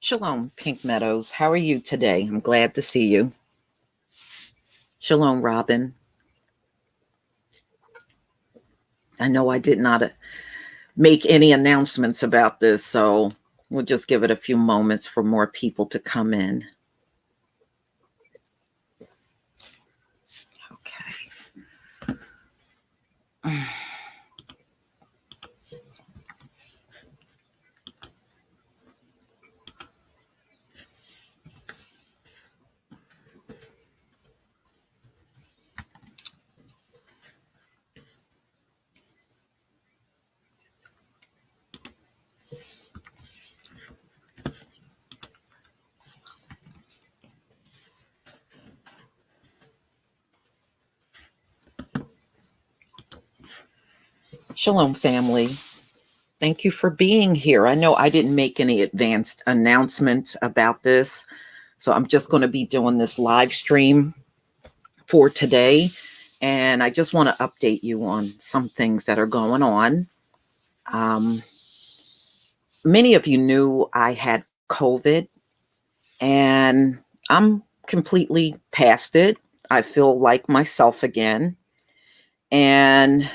Shalom, Pink Meadows. How are you today? I'm glad to see you. Shalom, Robin. I know I did not make any announcements about this, so we'll just give it a few moments for more people to come in. Okay. Shalom, family. Thank you for being here. I know I didn't make any advanced announcements about this, so I'm just going to be doing this live stream for today. And I just want to update you on some things that are going on. Many of you knew I had COVID, and I'm completely past it. I feel like myself again. And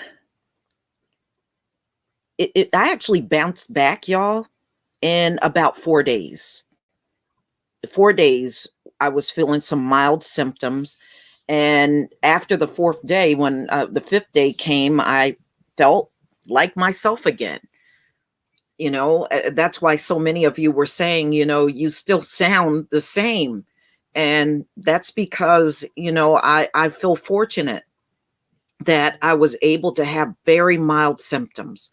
I actually bounced back, y'all, in about 4 days. 4 days, I was feeling some mild symptoms. And after the fourth day, when the fifth day came, I felt like myself again. That's why so many of you were saying, you still sound the same. And that's because, I feel fortunate that I was able to have very mild symptoms.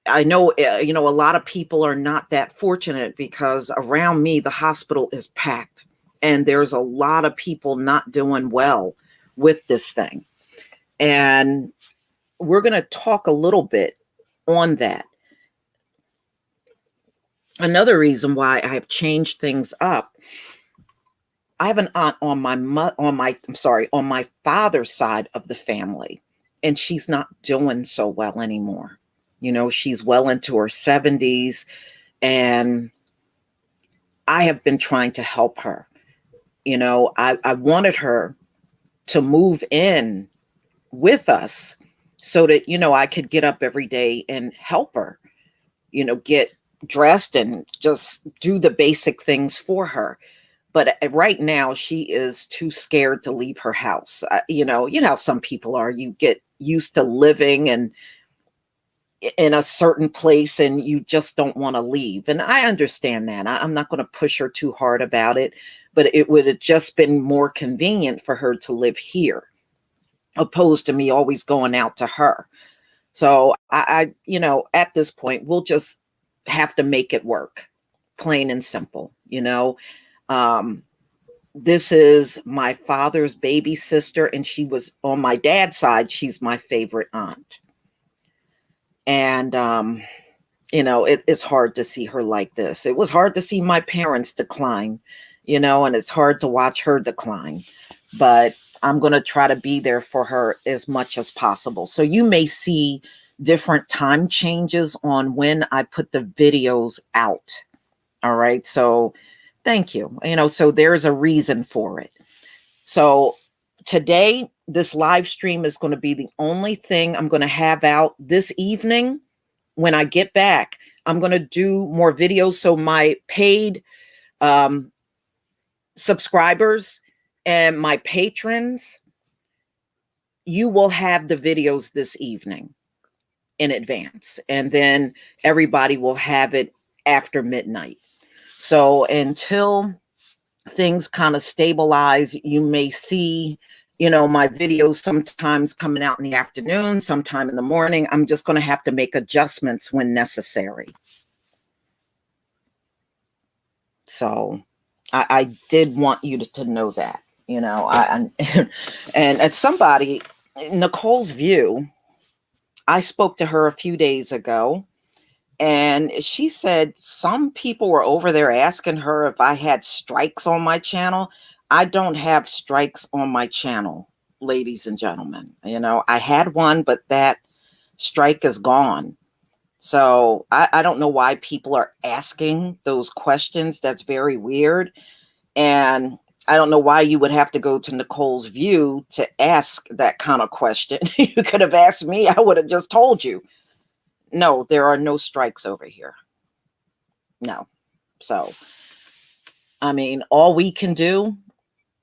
I know, a lot of people are not that fortunate because around me, the hospital is packed and there's a lot of people not doing well with this thing. And we're going to talk a little bit on that. Another reason why I have changed things up. I have an aunt on my father's side of the family, and she's not doing so well anymore. She's well into her 70s, and I have been trying to help her. I wanted her to move in with us so that, I could get up every day and help her, get dressed and just do the basic things for her. But right now she is too scared to leave her house. You know how some people are. You get used to living in a certain place and you just don't want to leave. And I understand that. I'm not going to push her too hard about it, but it would have just been more convenient for her to live here, opposed to me always going out to her. So I at this point, we'll just have to make it work, plain and simple. This is my father's baby sister, and she was on my dad's side. She's my favorite aunt. And, it's hard to see her like this. It was hard to see my parents decline, and it's hard to watch her decline. But I'm going to try to be there for her as much as possible. So you may see different time changes on when I put the videos out. All right. So thank you. So there's a reason for it. So today, this live stream is going to be the only thing I'm going to have out this evening. When I get back, I'm going to do more videos. So my paid subscribers and my patrons, you will have the videos this evening in advance. And then everybody will have it after midnight. So until things kind of stabilize, you may see, my videos sometimes coming out in the afternoon, sometime in the morning. I'm just going to have to make adjustments when necessary. So I did want you to know that, and as somebody, Nicole's View, I spoke to her a few days ago. And she said some people were over there asking her if I had strikes on my channel. I don't have strikes on my channel, ladies and gentlemen. I had one, but that strike is gone. So I don't know why people are asking those questions. That's very weird. And I don't know why you would have to go to Nicole's View to ask that kind of question. You could have asked me, I would have just told you. No, there are no strikes over here. No. So, I mean, all we can do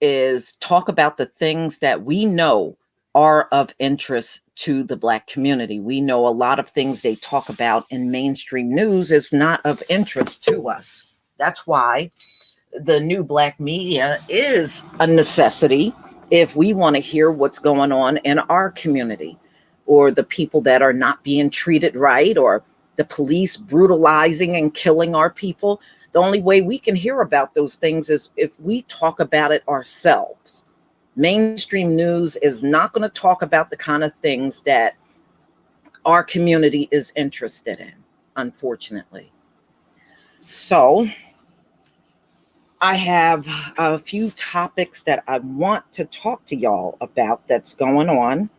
is talk about the things that we know are of interest to the Black community. We know a lot of things they talk about in mainstream news is not of interest to us. That's why the new Black media is a necessity if we want to hear what's going on in our community, or the people that are not being treated right, or the police brutalizing and killing our people. The only way we can hear about those things is if we talk about it ourselves. Mainstream news is not going to talk about the kind of things that our community is interested in, unfortunately. So I have a few topics that I want to talk to y'all about that's going on.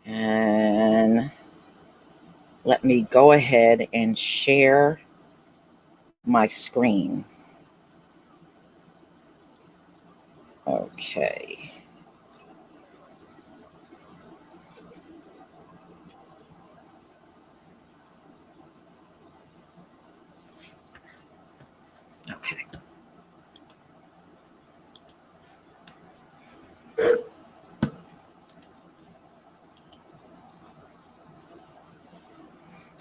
And let me go ahead and share my screen. Okay. Okay.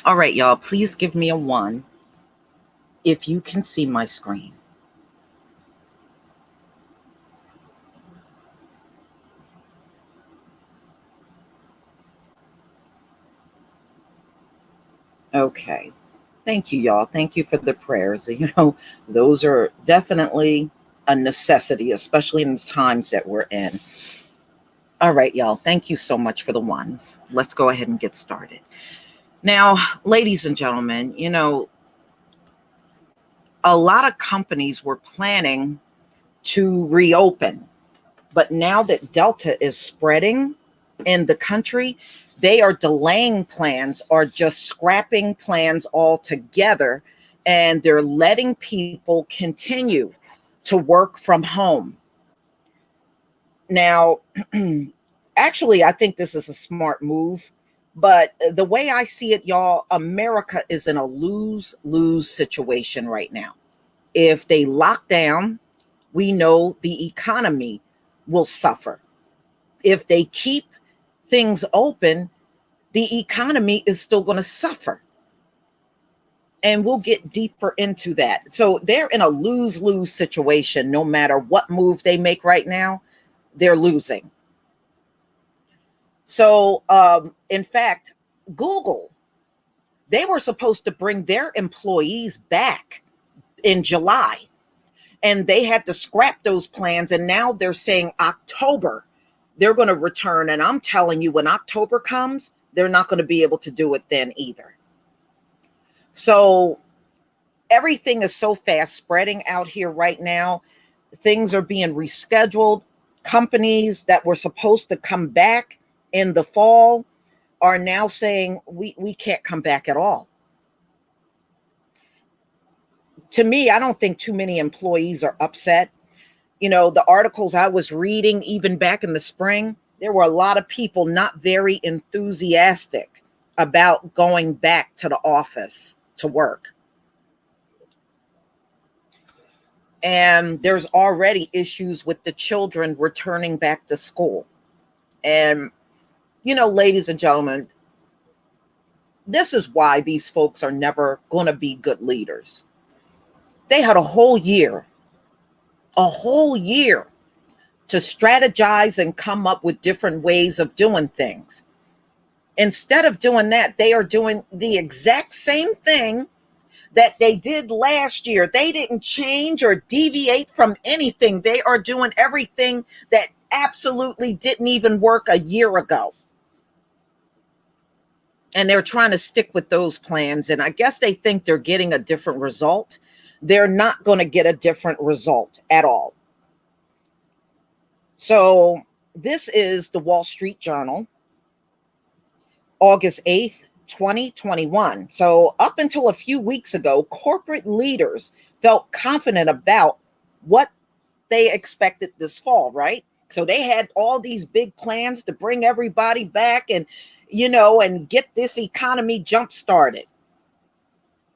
All right, y'all, please give me a 1 if you can see my screen. Okay. Thank you, y'all. Thank you for the prayers. You know, those are definitely a necessity, especially in the times that we're in. All right, y'all. Thank you so much for the 1s. Let's go ahead and get started. Now, ladies and gentlemen, you know, a lot of companies were planning to reopen, but now that Delta is spreading in the country, they are delaying plans or just scrapping plans altogether, and they're letting people continue to work from home. Now, actually, I think this is a smart move, but the way I see it, y'all, America is in a lose-lose situation right now. If they lock down, we know the economy will suffer. If they keep things open, the economy is still going to suffer. And we'll get deeper into that. So they're in a lose-lose situation. No matter what move they make right now, they're losing. So, in fact, Google, they were supposed to bring their employees back in July, and they had to scrap those plans. And now they're saying October they're going to return. And I'm telling you, when October comes, they're not going to be able to do it then either. So everything is so fast spreading out here right now. Things are being rescheduled. Companies that were supposed to come back in the fall are now saying we can't come back at all. To me, I don't think too many employees are upset. You know, the articles I was reading, even back in the spring, there were a lot of people not very enthusiastic about going back to the office to work. And there's already issues with the children returning back to school. And, you know, ladies and gentlemen, this is why these folks are never going to be good leaders. They had a whole year to strategize and come up with different ways of doing things. Instead of doing that, they are doing the exact same thing that they did last year. They didn't change or deviate from anything. They are doing everything that absolutely didn't even work a year ago. And they're trying to stick with those plans. And I guess they think they're getting a different result. They're not going to get a different result at all. So this is the Wall Street Journal, August 8th, 2021. So up until a few weeks ago, corporate leaders felt confident about what they expected this fall, right? So they had all these big plans to bring everybody back and, and get this economy jump started.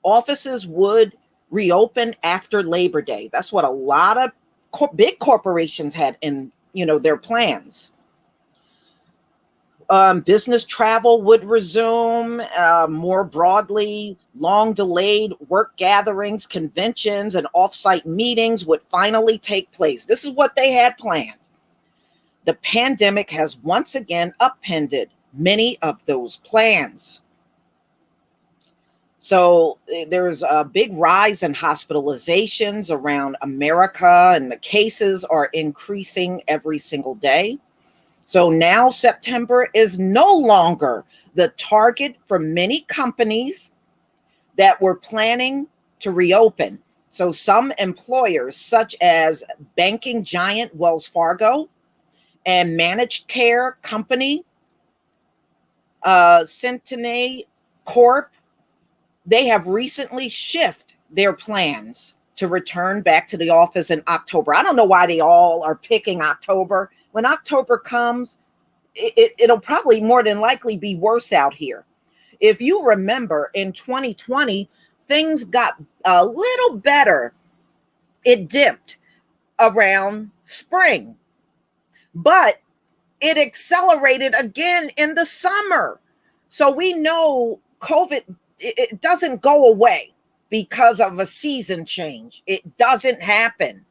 Offices would reopen after Labor Day. That's what a lot of big corporations had in, their plans. Business travel would resume. More broadly, long delayed work gatherings, conventions, and offsite meetings would finally take place. This is what they had planned. The pandemic has once again upended many of those plans. So there's a big rise in hospitalizations around America, and the cases are increasing every single day. So now September is no longer the target for many companies that were planning to reopen. So some employers, such as banking giant Wells Fargo and managed care company Centene Corp, they have recently shifted their plans to return back to the office in October. I don't know why they all are picking October. When October comes, it'll probably more than likely be worse out here. If you remember, in 2020, things got a little better. It dipped around spring, but it accelerated again in the summer. So we know COVID, it doesn't go away because of a season change. It doesn't happen.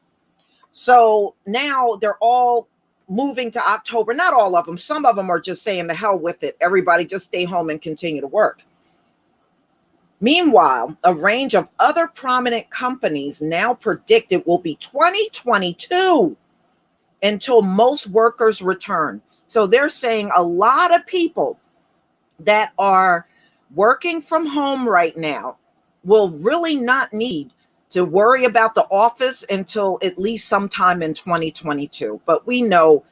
So now they're all moving to October. Not all of them. Some of them are just saying the hell with it. Everybody just stay home and continue to work. Meanwhile, a range of other prominent companies now predict it will be 2022 until most workers return. So they're saying a lot of people that are working from home right now will really not need to worry about the office until at least sometime in 2022. But we know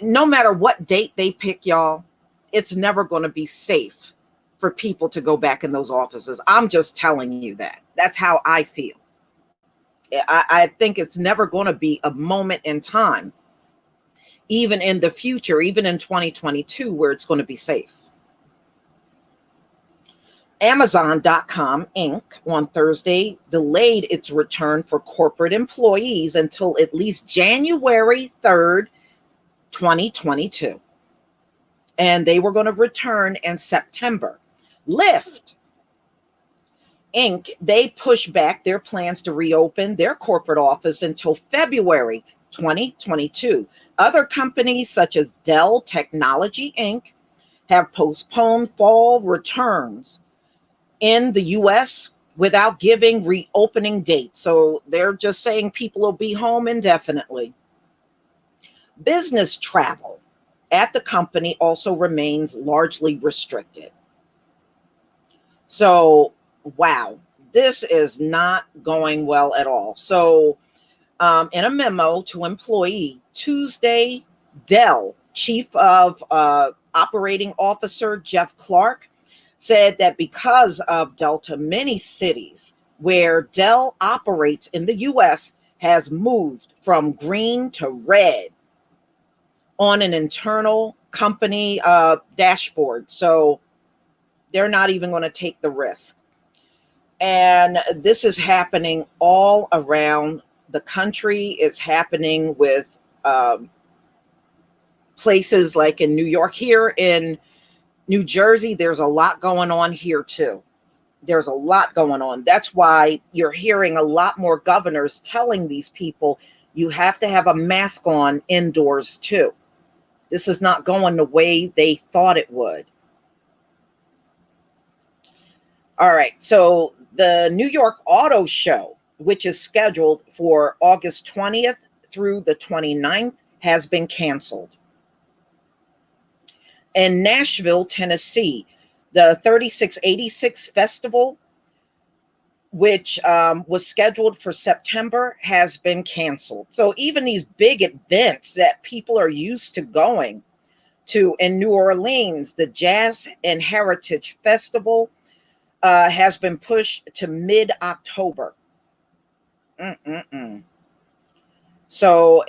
no matter what date they pick, y'all, it's never going to be safe for people to go back in those offices. I'm just telling you that. That's how I feel. I think it's never going to be a moment in time, even in the future, even in 2022, where it's going to be safe. Amazon.com Inc. on Thursday delayed its return for corporate employees until at least January 3rd, 2022. And they were going to return in September. Lyft Inc., they pushed back their plans to reopen their corporate office until February 2022. Other companies such as Dell Technology Inc. have postponed fall returns in the US without giving reopening dates. So they're just saying people will be home indefinitely. Business travel at the company also remains largely restricted. So, wow, this is not going well at all. So, in a memo to employee Tuesday, Dell Chief of Operating Officer Jeff Clark said that because of Delta, many cities where Dell operates in the U.S. has moved from green to red on an internal company dashboard. So they're not even going to take the risk. And this is happening all around the country. It's happening with places like in New York. Here in New Jersey, there's a lot going on here too. There's a lot going on. That's why you're hearing a lot more governors telling these people you have to have a mask on indoors too. This is not going the way they thought it would. All right, so the New York Auto Show, which is scheduled for August 20th through the 29th, has been canceled. In Nashville, Tennessee, the 3686 Festival, which was scheduled for September, has been canceled. So even these big events that people are used to going to in New Orleans, the Jazz and Heritage Festival has been pushed to mid-October. Mm-mm-mm. So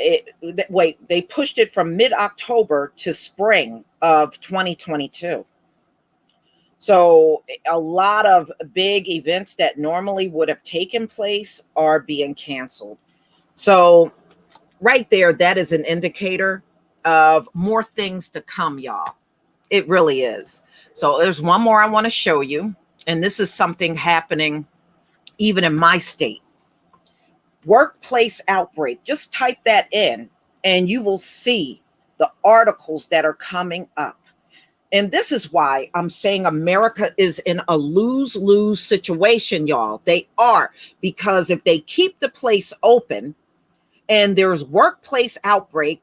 wait, they pushed it from mid-October to spring of 2022. So a lot of big events that normally would have taken place are being canceled. So right there, that is an indicator of more things to come, y'all. It really is. So there's one more I want to show you. And this is something happening even in my state. Workplace outbreak. Just type that in and you will see the articles that are coming up. And this is why I'm saying America is in a lose-lose situation, y'all. They are, because if they keep the place open and there's workplace outbreaks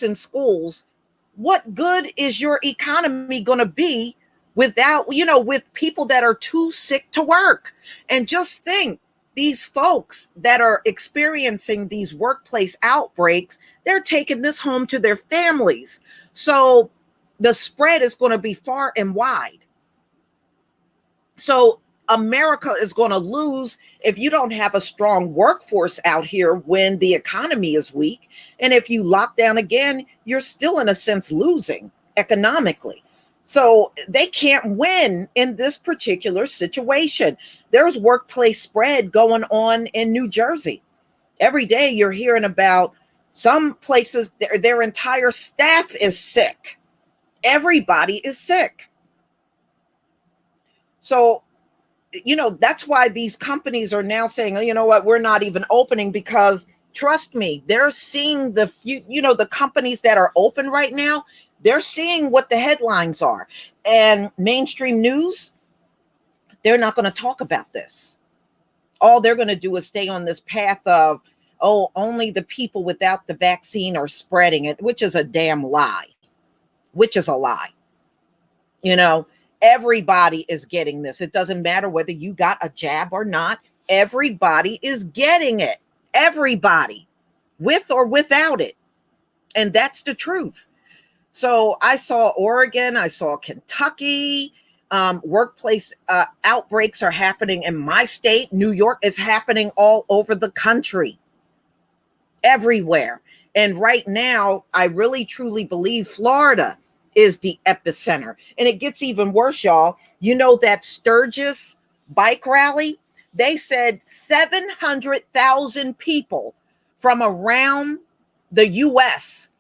in schools, what good is your economy going to be without, with people that are too sick to work? And just think, these folks that are experiencing these workplace outbreaks, they're taking this home to their families. So the spread is going to be far and wide. So America is going to lose if you don't have a strong workforce out here when the economy is weak. And if you lock down again, you're still in a sense losing economically. So they can't win in this particular situation. There's workplace spread going on in New Jersey. Every day you're hearing about some places, their entire staff is sick. Everybody is sick. So that's why these companies are now saying, oh, you know what, we're not even opening, because trust me, they're seeing the companies that are open right now, they're seeing what the headlines are. And mainstream news, they're not going to talk about this. All they're going to do is stay on this path of, oh, only the people without the vaccine are spreading it, which is a damn lie, which is a lie. Everybody is getting this. It doesn't matter whether you got a jab or not. Everybody is getting it. Everybody, with or without it. And that's the truth. So I saw Oregon, I saw Kentucky. Workplace outbreaks are happening in my state. New York is happening all over the country. Everywhere. And right now, I really truly believe Florida is the epicenter. And it gets even worse, y'all. That Sturgis bike rally, they said 700,000 people from around the US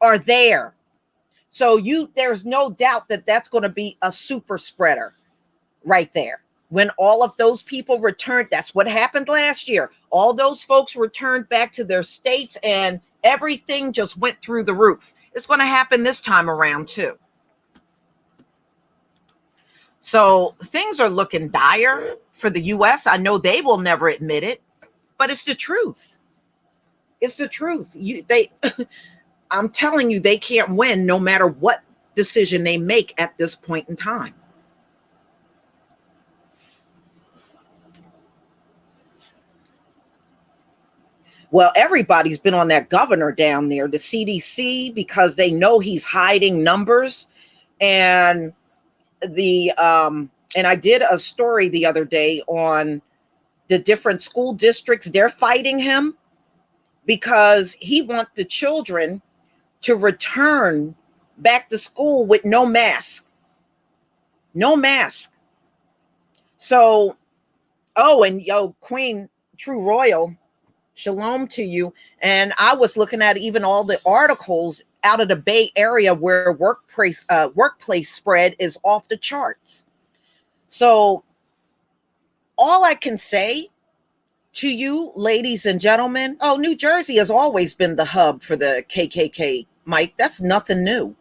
are there. So there's no doubt that that's going to be a super spreader right there. When all of those people returned, that's what happened last year. All those folks returned back to their states and everything just went through the roof. It's going to happen this time around too. So things are looking dire for the US. I know they will never admit it, but it's the truth. It's the truth. I'm telling you, they can't win no matter what decision they make at this point in time. Well, everybody's been on that governor down there, the CDC, because they know he's hiding numbers. And and I did a story the other day on the different school districts. They're fighting him because he wants the children to return back to school with no mask. No mask. So, and Queen True Royal, shalom to you. And I was looking at even all the articles out of the Bay Area where workplace spread is off the charts. So all I can say to you, ladies and gentlemen, New Jersey has always been the hub for the KKK, Mike. That's nothing new.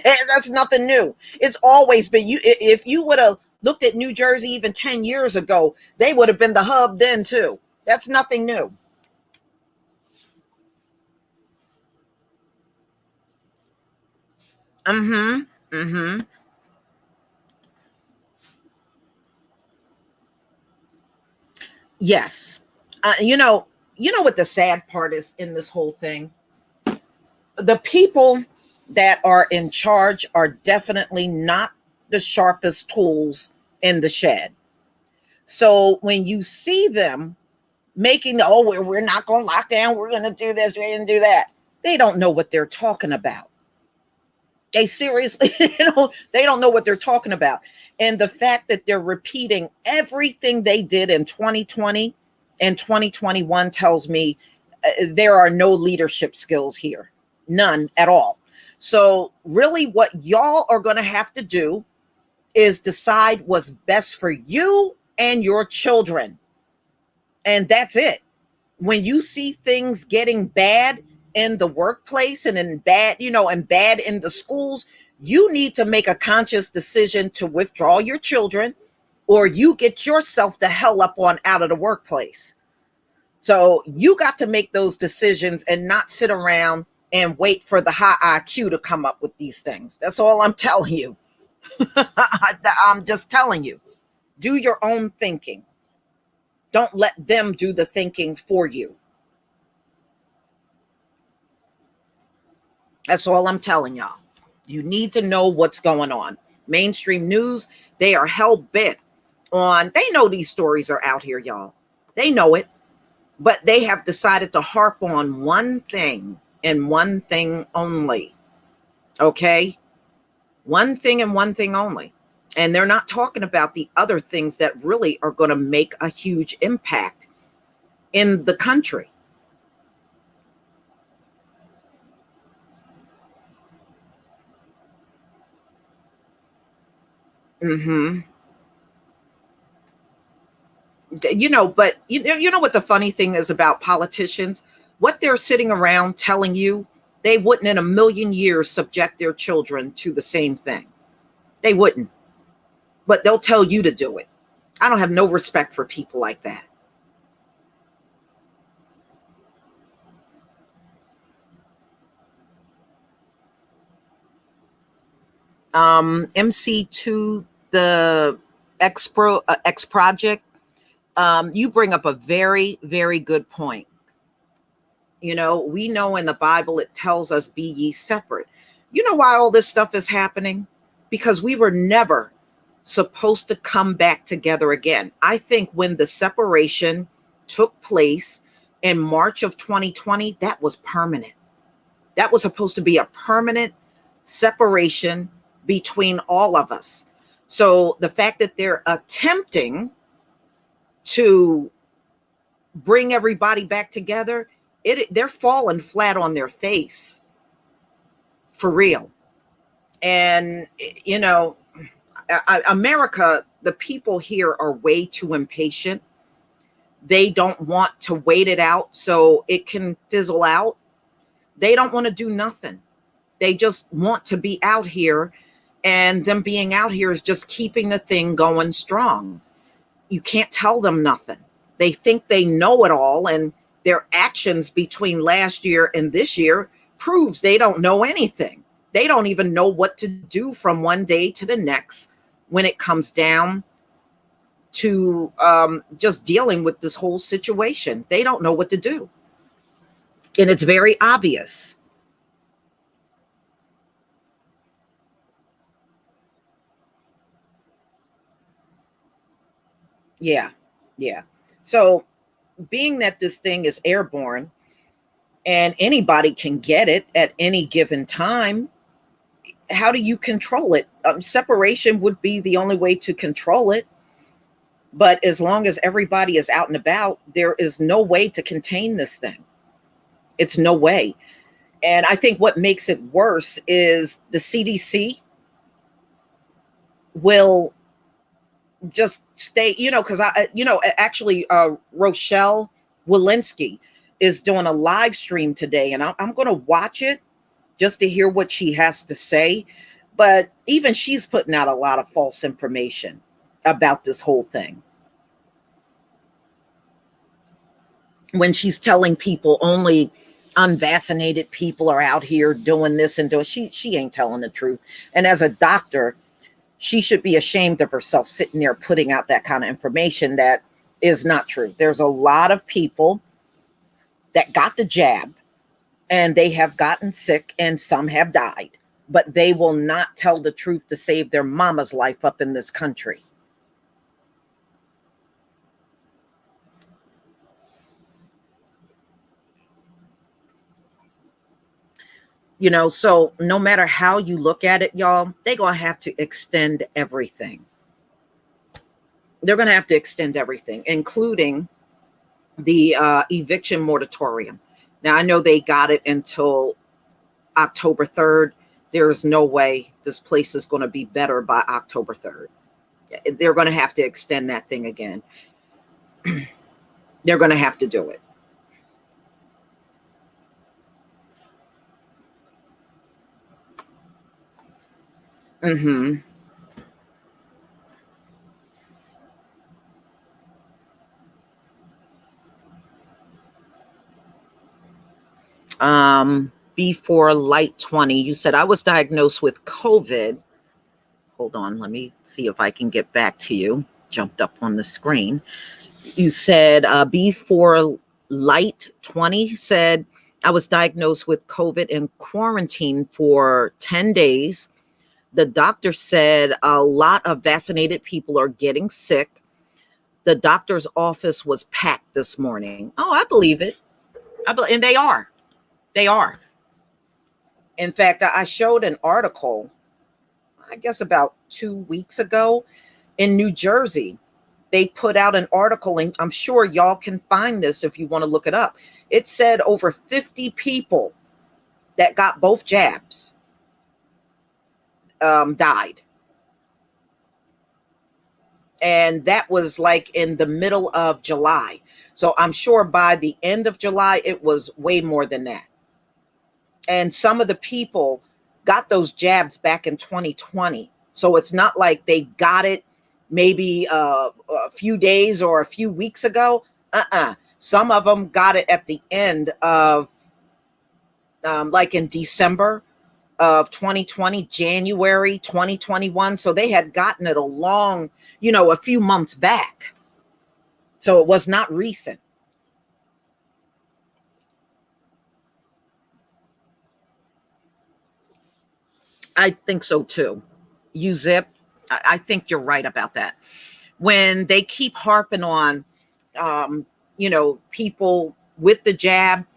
That's nothing new. It's always been. If you would have looked at New Jersey even 10 years ago, they would have been the hub then too. That's nothing new. Yes. You know what the sad part is in this whole thing? The people that are in charge are definitely not the sharpest tools in the shed. So when you see them making the, oh, we're not going to lock down, we're going to do this, we're going to do that, they don't know what they're talking about. They seriously, they don't know what they're talking about. And the fact that they're repeating everything they did in 2020 and 2021 tells me there are no leadership skills here, none at all. So really what y'all are going to have to do is decide what's best for you and your children. And that's it. When you see things getting bad in the workplace and in bad, and bad in the schools, you need to make a conscious decision to withdraw your children, or you get yourself the hell up on out of the workplace. So you got to make those decisions and not sit around and wait for the high IQ to come up with these things. That's all I'm telling you. I'm just telling you, do your own thinking. Don't let them do the thinking for you. That's all I'm telling y'all. You need to know what's going on. Mainstream news, they are hell bent on, they know these stories are out here, y'all. They know it, but they have decided to harp on one thing and one thing only. Okay? One thing and one thing only. And they're not talking about the other things that really are going to make a huge impact in the country. Mm-hmm. But you know what the funny thing is about politicians? What they're sitting around telling you, they wouldn't in a million years subject their children to the same thing. They wouldn't. But they'll tell you to do it. I don't have no respect for people like that. MC2, the X project, you bring up a very, very good point. We know in the Bible it tells us, be ye separate. You know why all this stuff is happening? Because we were never supposed to come back together again. I think when the separation took place in March of 2020, that was permanent. That was supposed to be a permanent separation between all of us. So the fact that they're attempting to bring everybody back together, they're falling flat on their face, for real. And America, the people here are way too impatient. They don't want to wait it out so it can fizzle out. They don't want to do nothing. They just want to be out here, and them being out here is just keeping the thing going strong. You can't tell them nothing. They think they know it all, and their actions between last year and this year proves they don't know anything. They don't even know what to do from one day to the next when it comes down to just dealing with this whole situation. They don't know what to do. And it's very obvious. Yeah, yeah. So being that this thing is airborne and anybody can get it at any given time, how do you control it? Separation would be the only way to control it. But as long as everybody is out and about, there is no way to contain this thing. It's no way. And I think what makes it worse is the CDC will just stay, because actually, Rochelle Walensky is doing a live stream today, and I'm going to watch it just to hear what she has to say. But even she's putting out a lot of false information about this whole thing. When she's telling people only unvaccinated people are out here doing this and doing, she ain't telling the truth. And as a doctor, she should be ashamed of herself sitting there putting out that kind of information that is not true. There's a lot of people that got the jab and they have gotten sick and some have died. but they will not tell the truth to save their mama's life up in this country. You know, so no matter how you look at it, y'all, they're going to have to extend everything. They're going to have to extend everything, including the eviction moratorium. Now, I know they got it until October 3rd. There is no way this place is going to be better by October 3rd. They're going to have to extend that thing again. They're going to have to do it. Mm-hmm. Before light 20, you said I was diagnosed with COVID. Hold on, let me see if I can get back to you. Jumped up on the screen. You said before light 20 said I was diagnosed with COVID and quarantined for 10 days. The doctor said a lot of vaccinated people are getting sick. The doctor's office was packed this morning. Oh, I believe it. And they are. They are. In fact, I showed an article, I guess about 2 weeks ago, in New Jersey. They put out an article, and I'm sure y'all can find this if you want to look it up. It said over 50 people that got both jabs died. And that was like in the middle of July. So I'm sure by the end of July, it was way more than that. And some of the people got those jabs back in 2020. So it's not like they got it maybe a few days or a few weeks ago. Some of them got it at the end of like in December of 2020, January 2021. So they had gotten it a few months back. So it was not recent. I think so too. You zip. I think you're right about that. When they keep harping on, people with the jab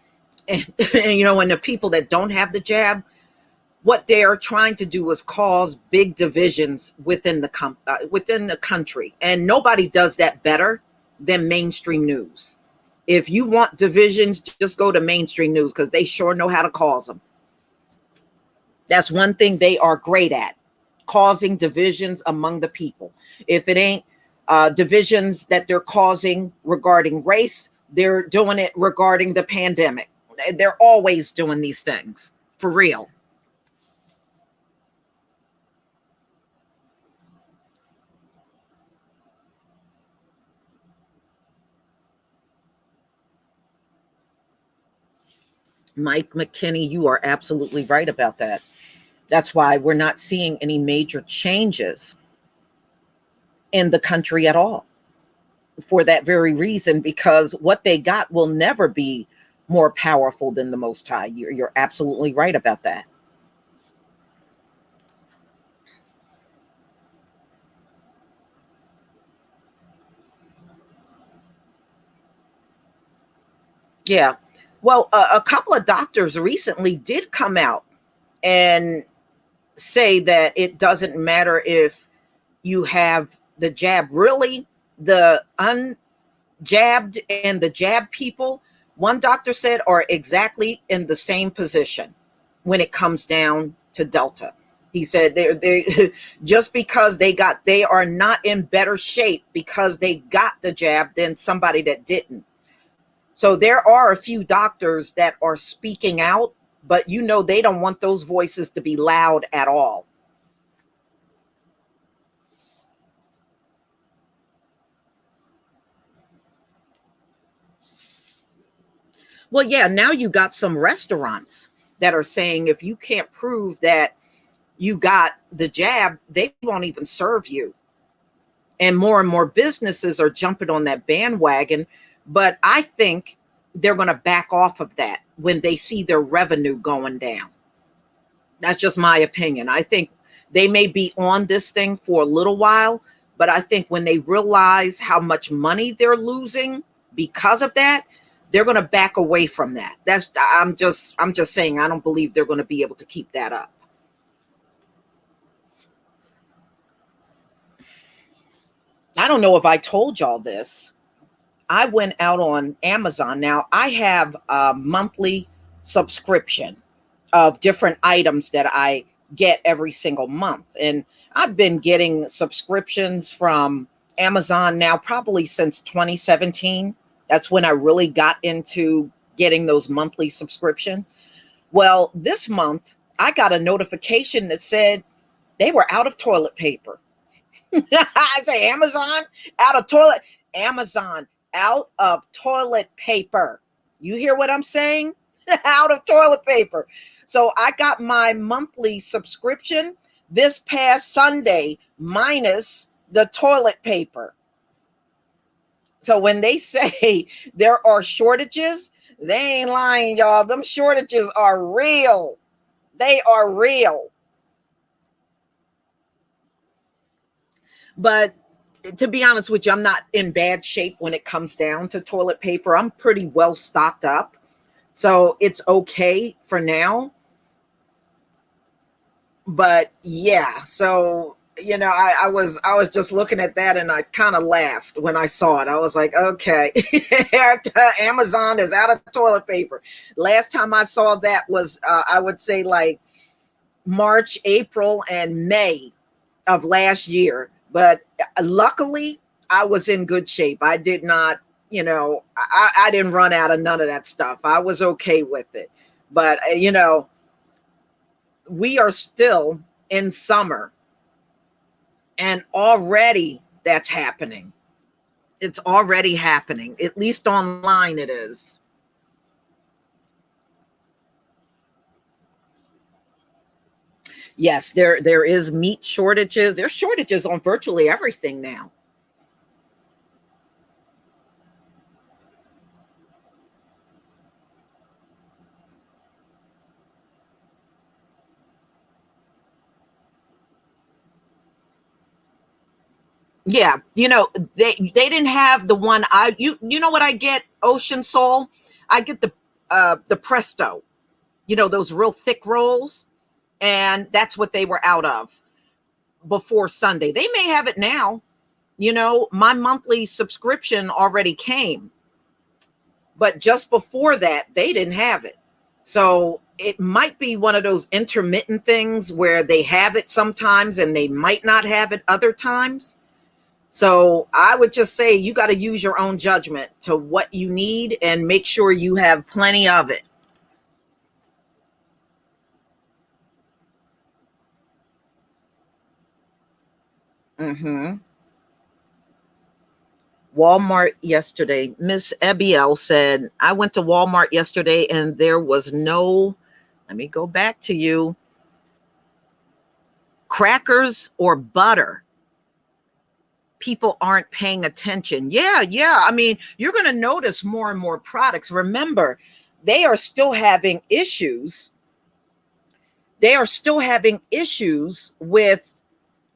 and, and the people that don't have the jab, what they are trying to do is cause big divisions within the country. And nobody does that better than mainstream news. If you want divisions, just go to mainstream news because they sure know how to cause them. That's one thing they are great at, causing divisions among the people. If it ain't divisions that they're causing regarding race, they're doing it regarding the pandemic. They're always doing these things, for real. Mike McKinney, you are absolutely right about that. That's why we're not seeing any major changes in the country at all. For that very reason, because what they got will never be more powerful than the Most High. You're absolutely right about that. Yeah. Well, a couple of doctors recently did come out and say that it doesn't matter if you have the jab. Really, the unjabbed and the jab people, one doctor said, are exactly in the same position when it comes down to Delta. He said they just because they are not in better shape because they got the jab than somebody that didn't. So there are a few doctors that are speaking out, but they don't want those voices to be loud at all. Well, yeah, now you got some restaurants that are saying if you can't prove that you got the jab, they won't even serve you. And more businesses are jumping on that bandwagon. But I think they're going to back off of that when they see their revenue going down. That's just my opinion. I think they may be on this thing for a little while, but I think when they realize how much money they're losing because of that, they're going to back away from that. I'm just saying I don't believe they're going to be able to keep that up. I don't know if I told y'all this. I went out on Amazon. Now, I have a monthly subscription of different items that I get every single month. And I've been getting subscriptions from Amazon now probably since 2017. That's when I really got into getting those monthly subscription. Well, this month I got a notification that said they were out of toilet paper. I say Amazon out of toilet, Amazon out of toilet paper. You hear what I'm saying? Out of toilet paper. So I got my monthly subscription this past Sunday minus the toilet paper. So when they say there are shortages, they ain't lying, y'all. Them shortages are real. They are real. But to be honest with you, I'm not in bad shape when it comes down to toilet paper. I'm pretty well stocked up. So it's okay for now. But yeah, so I was just looking at that and I kind of laughed when I saw it. I was like, okay, Amazon is out of toilet paper. Last time I saw that was I would say like March, April, and May of last year. But luckily, I was in good shape. I did not, I didn't run out of none of that stuff. I was okay with it. But, we are still in summer and already that's happening. It's already happening. At least online it is. Yes, there is meat shortages. There's shortages on virtually everything now. Yeah, they didn't have the one you know what I get, Ocean Soul? I get the Presto. Those real thick rolls, and that's what they were out of before Sunday. They may have it now. My monthly subscription already came, but just before that, they didn't have it. So it might be one of those intermittent things where they have it sometimes and they might not have it other times. So I would just say you got to use your own judgment to what you need and make sure you have plenty of it. Hmm. Walmart yesterday. Miss Ebiel said, I went to Walmart yesterday and there was no, let me go back to you, crackers or butter. People aren't paying attention. Yeah, yeah. I mean, you're going to notice more and more products. Remember, they are still having issues. They are still having issues with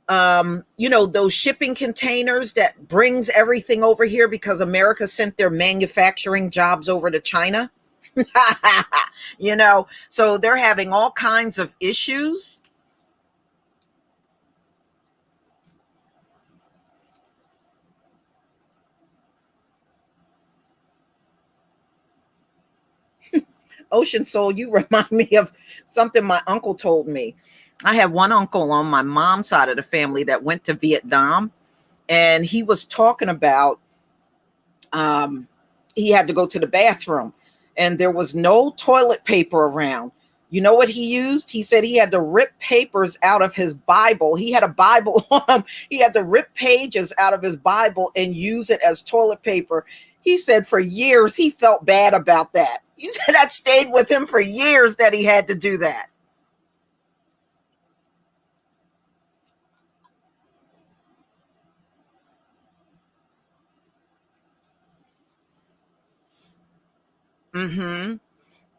those shipping containers that brings everything over here because America sent their manufacturing jobs over to China. So they're having all kinds of issues. Ocean Soul, you remind me of something my uncle told me. I have one uncle on my mom's side of the family that went to Vietnam, and he was talking about um, he had to go to the bathroom, and there was no toilet paper around. You know what he used? He said he had to rip papers out of his Bible. He had a Bible on him. He had to rip pages out of his Bible and use it as toilet paper. He said for years he felt bad about that. He said that stayed with him for years that he had to do that. Hmm.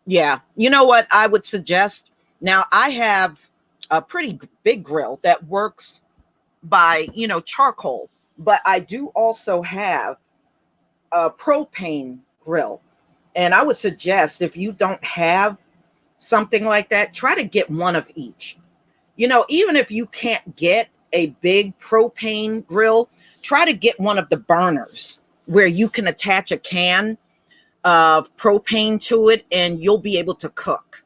Yeah. You know what I would suggest? Now I have a pretty big grill that works by, charcoal, but I do also have a propane grill. And I would suggest if you don't have something like that, try to get one of each. Even if you can't get a big propane grill, try to get one of the burners where you can attach a can of propane to it and you'll be able to cook.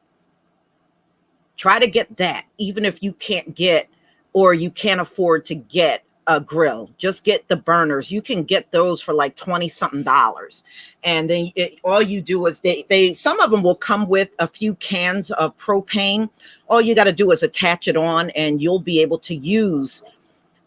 Try to get that, even if you can't get or you can't afford to get a grill. Just get the burners. You can get those for like 20 something dollars. And then all you do is they some of them will come with a few cans of propane. All you got to do is attach it on and you'll be able to use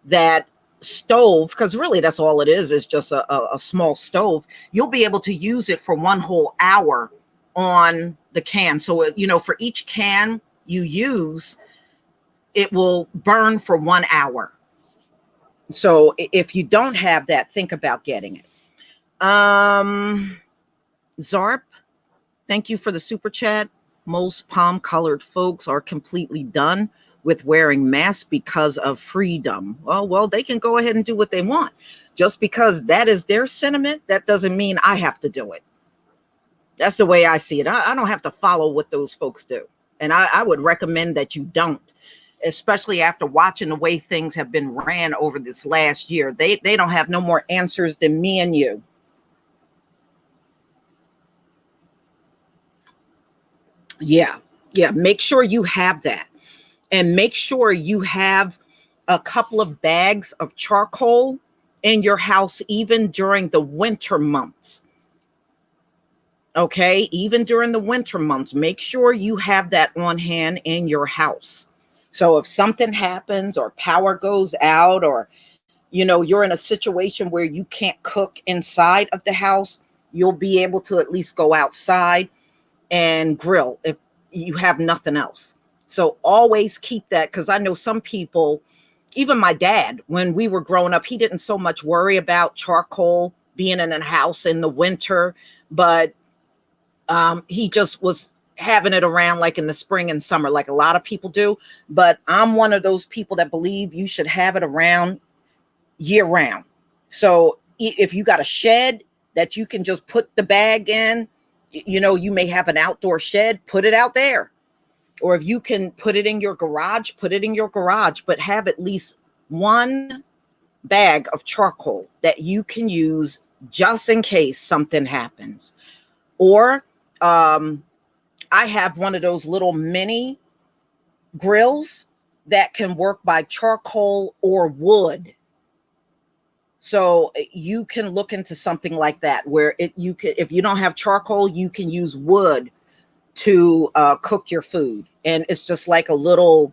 that stove, because really that's all it is just a small stove. You'll be able to use it for one whole hour on the can. So, for each can you use, it will burn for 1 hour. So if you don't have that, think about getting it. Zarp, thank you for the super chat. Most palm colored folks are completely done with wearing masks because of freedom. Well, they can go ahead and do what they want. Just because that is their sentiment, that doesn't mean I have to do it. That's the way I see it. I don't have to follow what those folks do. And I would recommend that you don't, especially after watching the way things have been ran over this last year. They don't have no more answers than me and you. Yeah. Make sure you have that. And make sure you have a couple of bags of charcoal in your house, even during the winter months. Okay, even during the winter months, make sure you have that on hand in your house. So if something happens or power goes out, or you're in a situation where you can't cook inside of the house, you'll be able to at least go outside and grill if you have nothing else. So always keep that, because I know some people, even my dad, when we were growing up, he didn't so much worry about charcoal being in a house in the winter, but he just was having it around like in the spring and summer, like a lot of people do. But I'm one of those people that believe you should have it around year round. So if you got a shed that you can just put the bag in, you may have an outdoor shed, put it out there. Or if you can put it in your garage, put it in your garage, but have at least one bag of charcoal that you can use just in case something happens. Or I have one of those little mini grills that can work by charcoal or wood. So you can look into something like that, where you could, if you don't have charcoal, you can use wood to cook your food. And it's just like a little,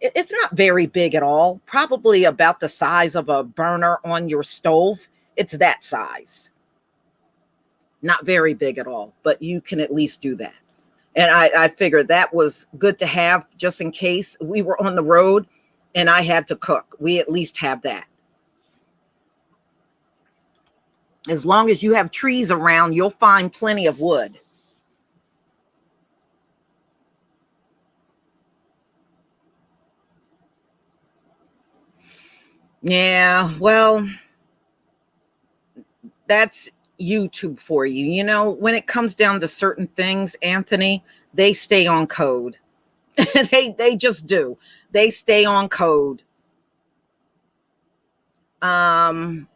it's not very big at all, probably about the size of a burner on your stove. It's that size. Not very big at all, but you can at least do that. And I figured that was good to have just in case we were on the road and I had to cook. We at least have that. As long as you have trees around, you'll find plenty of wood. Yeah, well, that's YouTube for you. When it comes down to certain things, Anthony, they stay on code. they just do. They stay on code. Tori,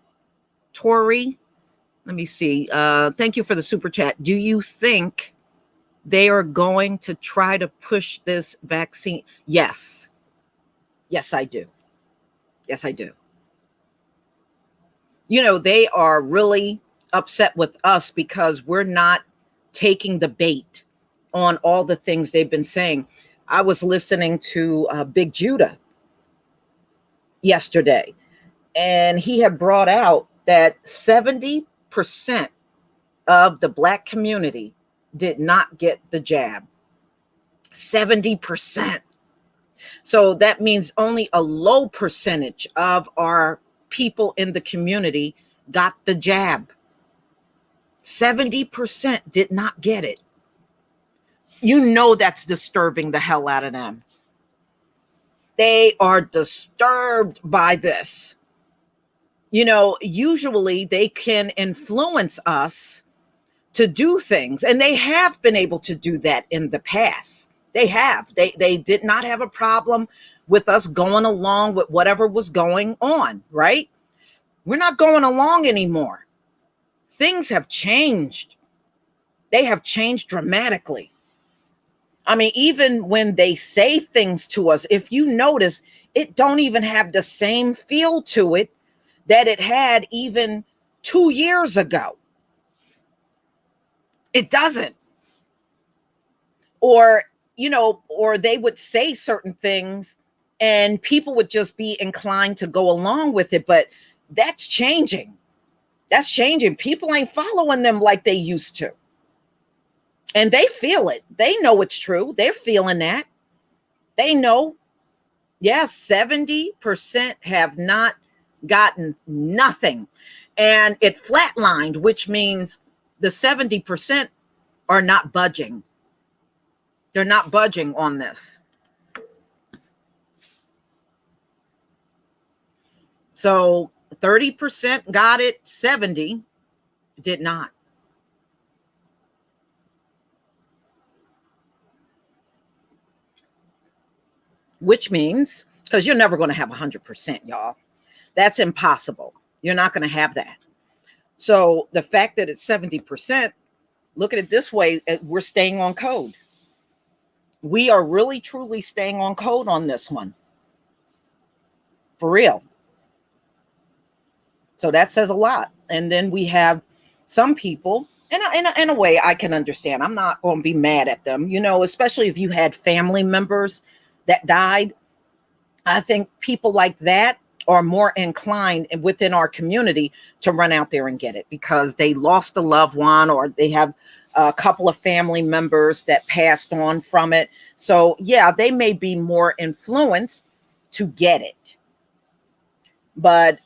let me see. Thank you for the super chat. Do you think they are going to try to push this vaccine? Yes. Yes, I do. Yes, I do. They are really upset with us because we're not taking the bait on all the things they've been saying. I was listening to Big Judah yesterday, and he had brought out that 70% of the Black community did not get the jab. 70%. So that means only a low percentage of our people in the community got the jab. 70% did not get it. You know that's disturbing the hell out of them. They are disturbed by this. Usually they can influence us to do things, and they have been able to do that in the past. They have. They did not have a problem with us going along with whatever was going on, right? We're not going along anymore. Things have changed. They have changed dramatically. I mean, even when they say things to us, if you notice, it don't even have the same feel to it that it had even 2 years ago. It doesn't. Or they would say certain things and people would just be inclined to go along with it. But that's changing. That's changing. People ain't following them like they used to. And they feel it. They know it's true. They're feeling that. They know. Yes, 70% have not gotten nothing. And it flatlined, which means the 70% are not budging. They're not budging on this. So 30% got it, 70 did not. Which means, because you're never going to have 100%, y'all. That's impossible. You're not going to have that. So the fact that it's 70%, look at it this way, we're staying on code. We are really, truly staying on code on this one. For real. So that says a lot. And then we have some people, in a way I can understand. I'm not going to be mad at them, especially if you had family members that died. I think people like that are more inclined within our community to run out there and get it because they lost a loved one or they have a couple of family members that passed on from it. So yeah, they may be more influenced to get it. But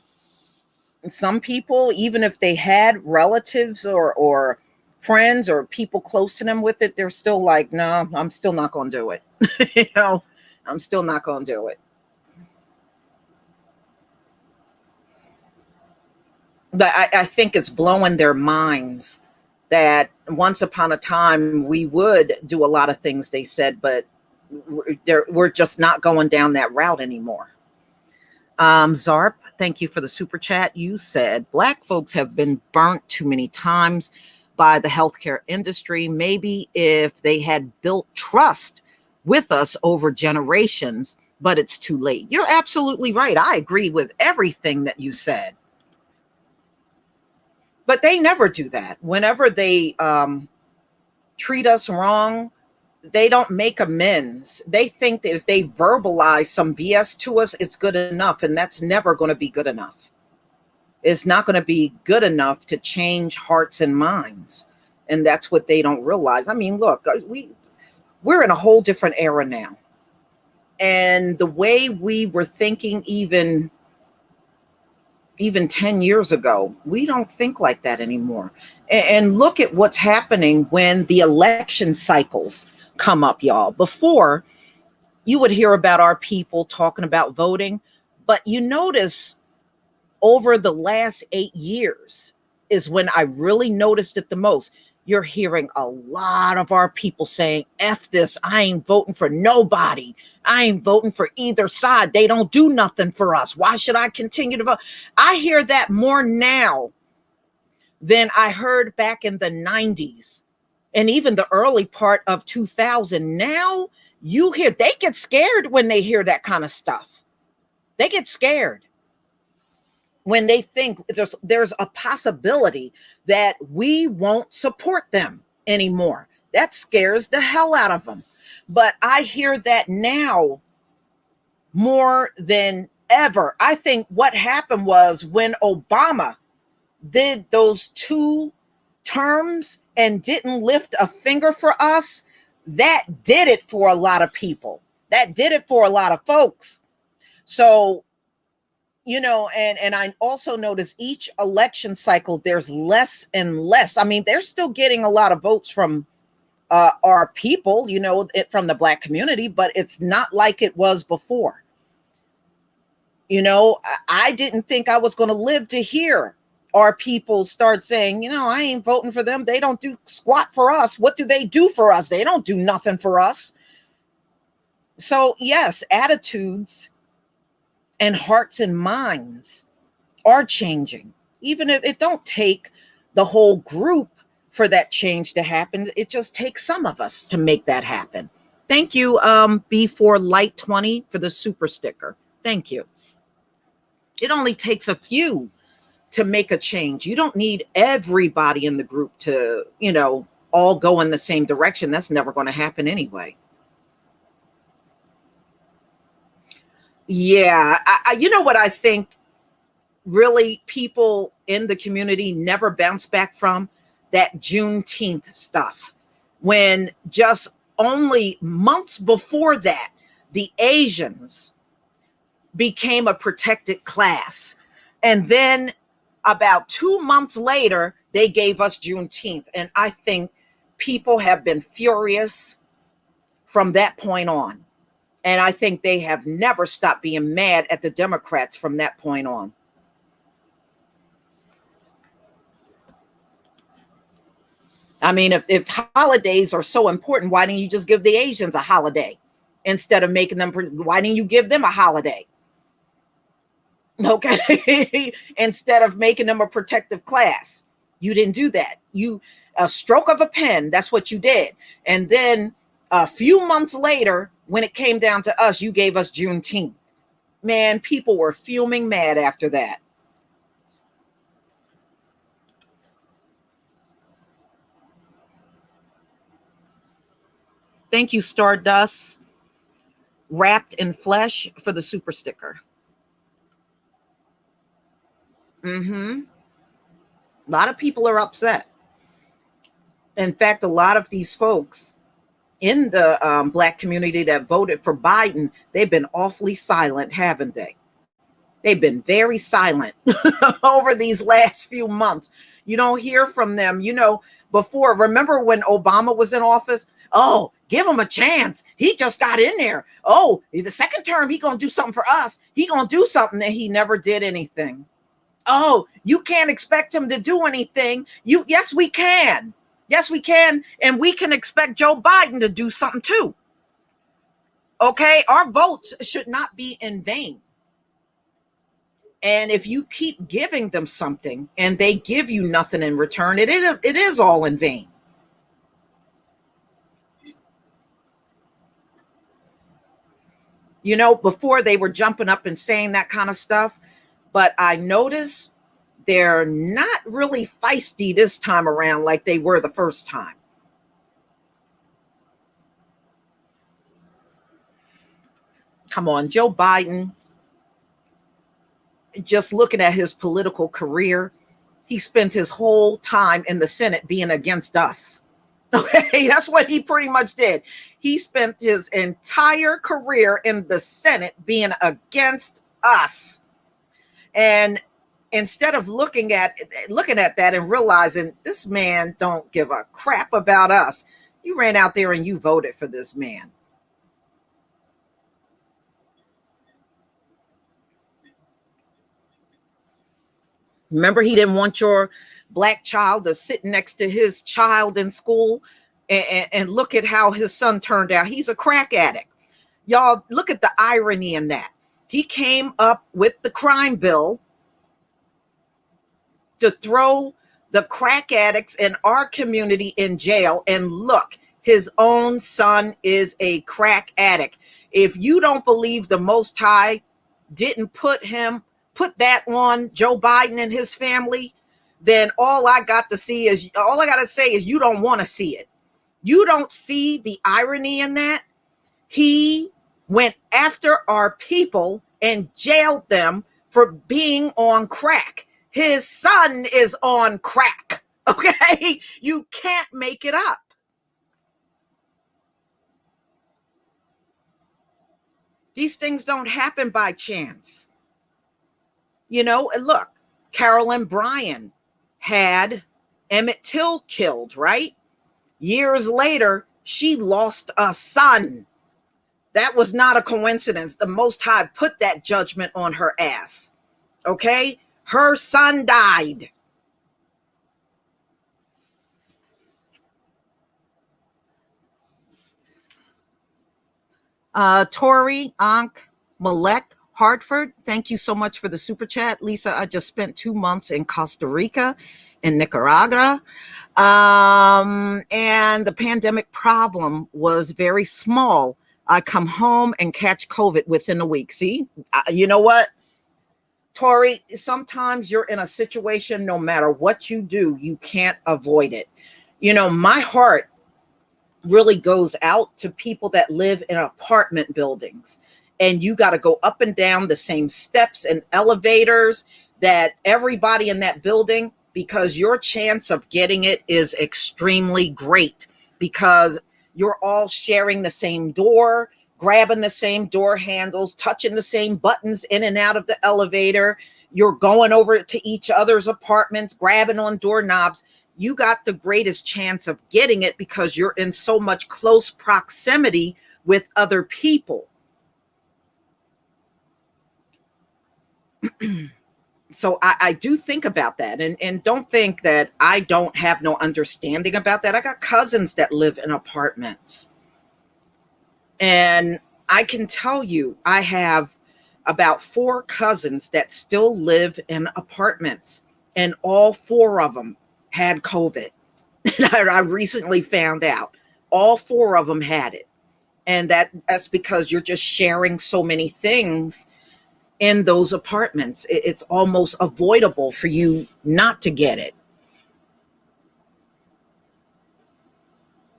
some people, even if they had relatives or friends or people close to them with it, they're still like, no, I'm still not going to do it. I'm still not going to do it. But I think it's blowing their minds that once upon a time we would do a lot of things they said, but we're just not going down that route anymore. Zarp, thank you for the super chat. You said Black folks have been burnt too many times by the healthcare industry. Maybe if they had built trust with us over generations, but it's too late. You're absolutely right. I agree with everything that you said. But they never do that. Whenever they treat us wrong, they don't make amends. They think that if they verbalize some BS to us, it's good enough. And that's never going to be good enough. It's not going to be good enough to change hearts and minds. And that's what they don't realize. I mean, look, we're in a whole different era now. And the way we were thinking even 10 years ago, we don't think like that anymore. And look at what's happening when the election cycles come up, y'all. Before, you would hear about our people talking about voting, but you notice over the last 8 years is when I really noticed it the most. You're hearing a lot of our people saying, F this, I ain't voting for nobody. I ain't voting for either side. They don't do nothing for us. Why should I continue to vote? I hear that more now than I heard back in the 90s and even the early part of 2000. Now you hear, they get scared when they hear that kind of stuff. They get scared when they think there's a possibility that we won't support them anymore. That scares the hell out of them. But I hear that now more than ever. I think what happened was when Obama did those 2 terms and didn't lift a finger for us, that did it for a lot of people. That did it for a lot of folks. So, and I also notice each election cycle, there's less and less. I mean, they're still getting a lot of votes from are people, from the Black community, but it's not like it was before. I didn't think I was going to live to hear our people start saying, I ain't voting for them. They don't do squat for us. What do they do for us? They don't do nothing for us. So, yes, attitudes and hearts and minds are changing. Even if it don't take the whole group for that change to happen, it just takes some of us to make that happen. Thank you, B4 Light 20 for the super sticker. Thank you. It only takes a few to make a change. You don't need everybody in the group to, all go in the same direction. That's never going to happen anyway. Yeah, you know what I think really people in the community never bounce back from? That Juneteenth stuff. When just only months before that, the Asians became a protected class. And then about 2 months later, they gave us Juneteenth. And I think people have been furious from that point on. And I think they have never stopped being mad at the Democrats from that point on. I mean, if holidays are so important, why didn't you just give the Asians a holiday instead of making them? Why didn't you give them a holiday? Okay, instead of making them a protective class, you didn't do that. A stroke of a pen, that's what you did. And then a few months later, when it came down to us, you gave us Juneteenth. Man, people were fuming mad after that. Thank you, Stardust Wrapped in Flesh, for the super sticker. A lot of people are upset. In fact, a lot of these folks in the Black community that voted for Biden, they've been awfully silent, haven't they? They've been very silent over these last few months. You don't hear from them. Before, remember when Obama was in office? Oh, give him a chance. He just got in there. Oh, the second term, he going to do something for us. He going to do something, and he never did anything. Oh, you can't expect him to do anything. Yes, we can. Yes, we can. And we can expect Joe Biden to do something too. Okay, our votes should not be in vain. And if you keep giving them something and they give you nothing in return, it is all in vain. Before they were jumping up and saying that kind of stuff, but I noticed they're not really feisty this time around like they were the first time. Come on, Joe Biden, just looking at his political career, he spent his whole time in the Senate being against us. Okay, that's what he pretty much did. He spent his entire career in the Senate being against us. And instead of looking at that and realizing this man don't give a crap about us, you ran out there and you voted for this man. Remember, he didn't want your Black child to sit next to his child in school, and look at how his son turned out. He's a crack addict. Y'all, look at the irony in that. He came up with the crime bill to throw the crack addicts in our community in jail, and look, his own son is a crack addict. If you don't believe the Most High didn't put that on Joe Biden and his family, then all I got to say is you don't want to see it. You don't see the irony in that. He went after our people and jailed them for being on crack. His son is on crack. Okay? You can't make it up. These things don't happen by chance. Look, Carolyn Bryan had Emmett Till killed, right? Years later, she lost a son. That was not a coincidence. The Most High put that judgment on her ass. Okay? Her son died. Tori, Ankh, Malek, Hartford, thank you so much for the super chat. Lisa, I just spent 2 months in Costa Rica and Nicaragua. And the pandemic problem was very small. I come home and catch COVID within a week. See, you know what, Tori, sometimes you're in a situation, no matter what you do, you can't avoid it. You know, my heart really goes out to people that live in apartment buildings, and you got to go up and down the same steps and elevators that everybody in that building, because your chance of getting it is extremely great, because you're all sharing the same door, grabbing the same door handles, touching the same buttons in and out of the elevator. You're going over to each other's apartments, grabbing on doorknobs. You got the greatest chance of getting it because you're in so much close proximity with other people. So I do think about that, and don't think that I don't have no understanding about that. I got cousins that live in apartments, and I can tell you I have about 4 cousins that still live in apartments, and all 4 of them had COVID. And I recently found out all 4 of them had it. And that's because you're just sharing so many things in those apartments. It's almost avoidable for you not to get it.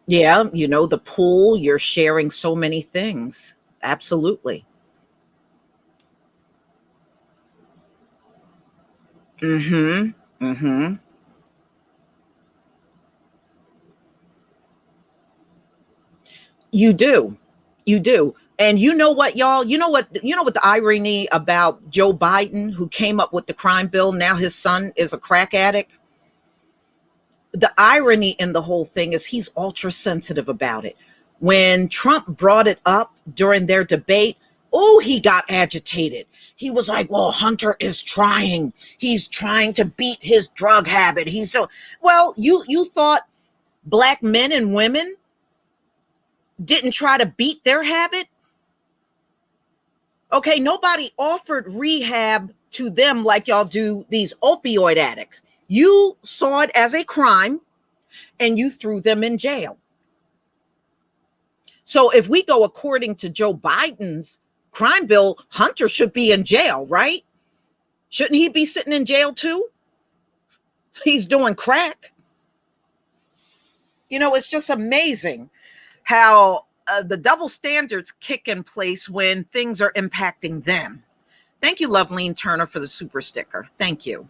Yeah, you know, the pool, you're sharing so many things. Absolutely. Mm-hmm. Mm-hmm. You do. You do. And you know what, y'all? You know what the irony about Joe Biden, who came up with the crime bill, now his son is a crack addict? The irony in the whole thing is he's ultra sensitive about it. When Trump brought it up during their debate, oh, he got agitated. He was like, well, Hunter is trying. He's trying to beat his drug habit. He's so well, you thought black men and women didn't try to beat their habit? Okay, nobody offered rehab to them like y'all do these opioid addicts. You saw it as a crime and you threw them in jail. So if we go according to Joe Biden's crime bill, Hunter should be in jail, right? Shouldn't he be sitting in jail too? He's doing crack. You know, it's just amazing how the double standards kick in place when things are impacting them. Thank you, Loveline Turner, for the super sticker. Thank you.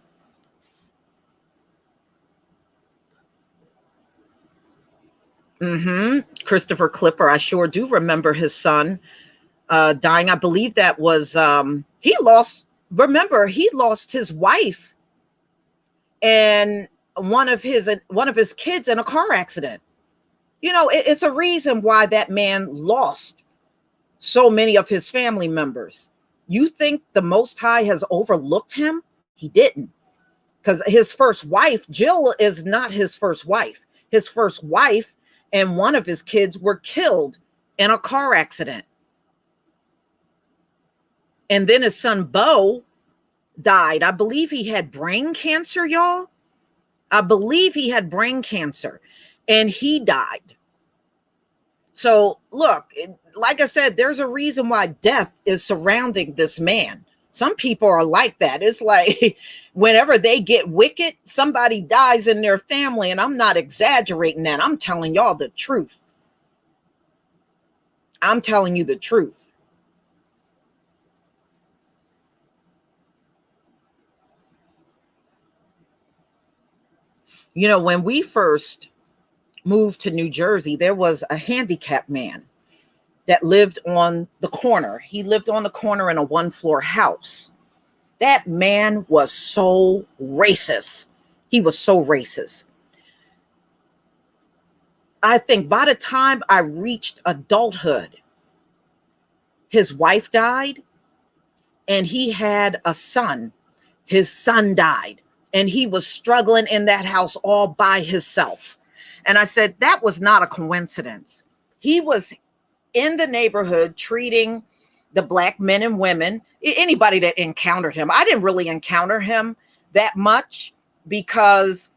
Christopher Clipper, I sure do remember his son dying. I believe that was he lost. Remember, he lost his wife and one of his kids in a car accident. You know, it's a reason why that man lost so many of his family members. You think the Most High has overlooked him? He didn't, because his first wife, Jill, is not his first wife. His first wife and one of his kids were killed in a car accident. And then his son, Bo, died. I believe he had brain cancer, y'all. I believe he had brain cancer and he died. So, look, like I said, there's a reason why death is surrounding this man. Some people are like that. It's like whenever they get wicked, somebody dies in their family. And I'm not exaggerating that. I'm telling y'all the truth. I'm telling you the truth. You know, when we first moved to New Jersey, there was a handicapped man that lived on the corner. He lived on the corner in a 1-floor house. That man was so racist. He was so racist. I think by the time I reached adulthood, his wife died and he had a son. His son died and he was struggling in that house all by himself. And I said, that was not a coincidence. He was in the neighborhood treating the black men and women, anybody that encountered him. I didn't really encounter him that much because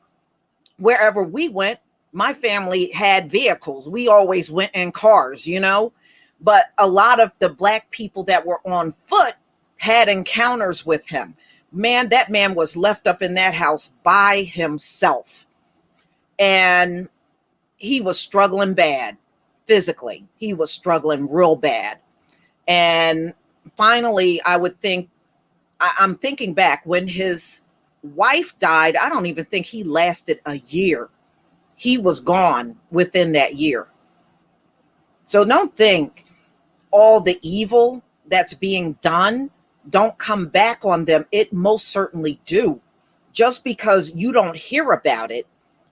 wherever we went, my family had vehicles. We always went in cars, you know, but a lot of the black people that were on foot had encounters with him. Man, that man was left up in that house by himself. And he was struggling bad physically. He was struggling real bad. And finally, I would think, I'm thinking back when his wife died, I don't even think he lasted a year. He was gone within that year. So don't think all the evil that's being done don't come back on them. It most certainly do. Just because you don't hear about it,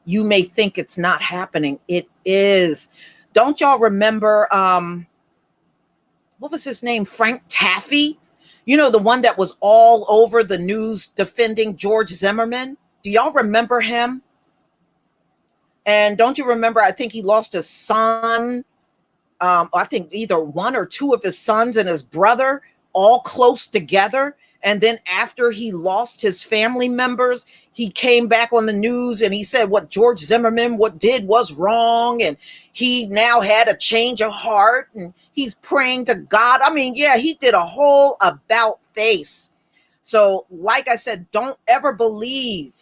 you may think it's not happening. It is. Don't y'all remember, what was his name? Frank Taffy? You know, the one that was all over the news defending George Zimmerman. Do y'all remember him? And don't you remember, I think he lost his son. I think either one or two of his sons and his brother all close together. And then after he lost his family members, he came back on the news and he said what George Zimmerman did was wrong. And he now had a change of heart and he's praying to God. I mean, yeah, he did a whole about face. So like I said, don't ever believe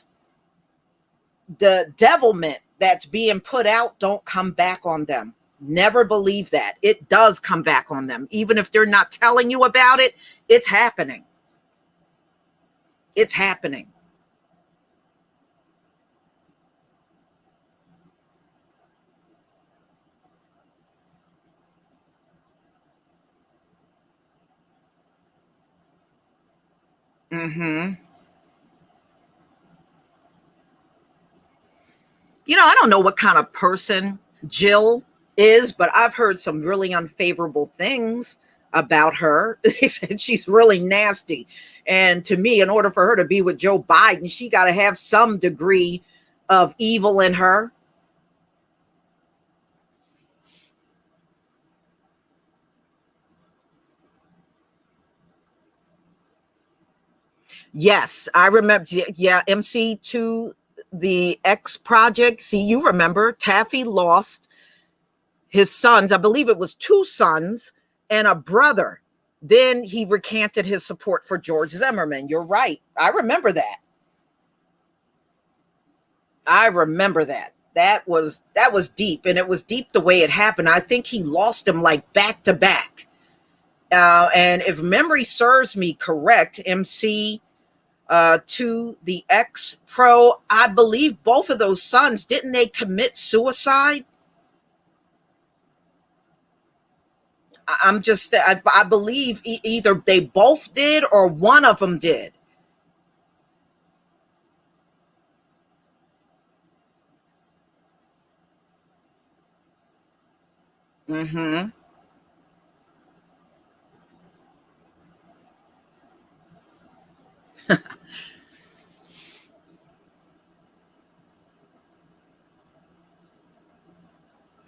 the devilment that's being put out. Don't come back on them. Never believe that. It does come back on them. Even if they're not telling you about it, it's happening. It's happening. Mm-hmm. You know, I don't know what kind of person Jill is, but I've heard some really unfavorable things about her. They said she's really nasty. And to me, in order for her to be with Joe Biden, she got to have some degree of evil in her. Yes, I remember. Yeah, MC to the X project. See, you remember Taffy lost his sons. I believe it was two sons and a brother. Then he recanted his support for George Zimmerman. You're right. I remember that. I remember that. That was deep, and it was deep the way it happened. I think he lost him like back to back. And if memory serves me correct, MC to the ex pro, I believe both of those sons, didn't they commit suicide? I believe either they both did or one of them did. Mm-hmm.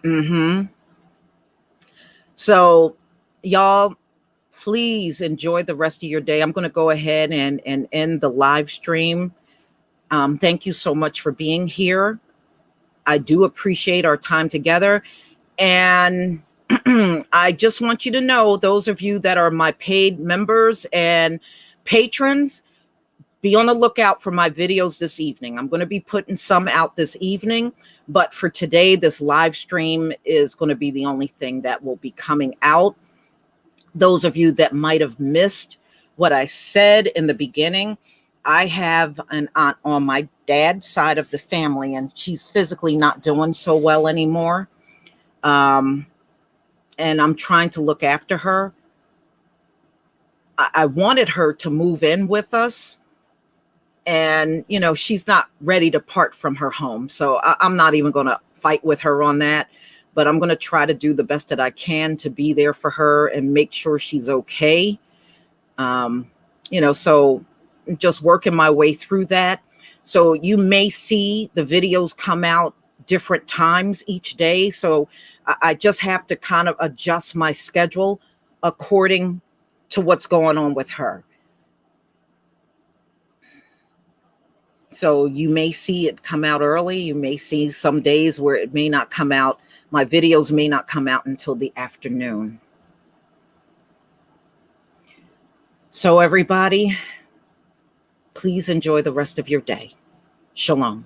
Mm-hmm. So, y'all, please enjoy the rest of your day. I'm going to go ahead and end the live stream. Thank you so much for being here. I do appreciate our time together. And I just want you to know, those of you that are my paid members and patrons, be on the lookout for my videos this evening. I'm going to be putting some out this evening, but for today, this live stream is going to be the only thing that will be coming out. Those of you that might have missed what I said in the beginning, I have an aunt on my dad's side of the family, and she's physically not doing so well anymore. And I'm trying to look after her. I wanted her to move in with us, and she's not ready to part from her home, so I'm not even going to fight with her on that. but I'm going to try to do the best that I can to be there for her and make sure she's okay. So just working my way through that. So you may see the videos come out different times each day. So I just have to kind of adjust my schedule according to what's going on with her. So you may see it come out early. You may see some days where it may not come out. My videos may not come out until the afternoon. So everybody, please enjoy the rest of your day. Shalom.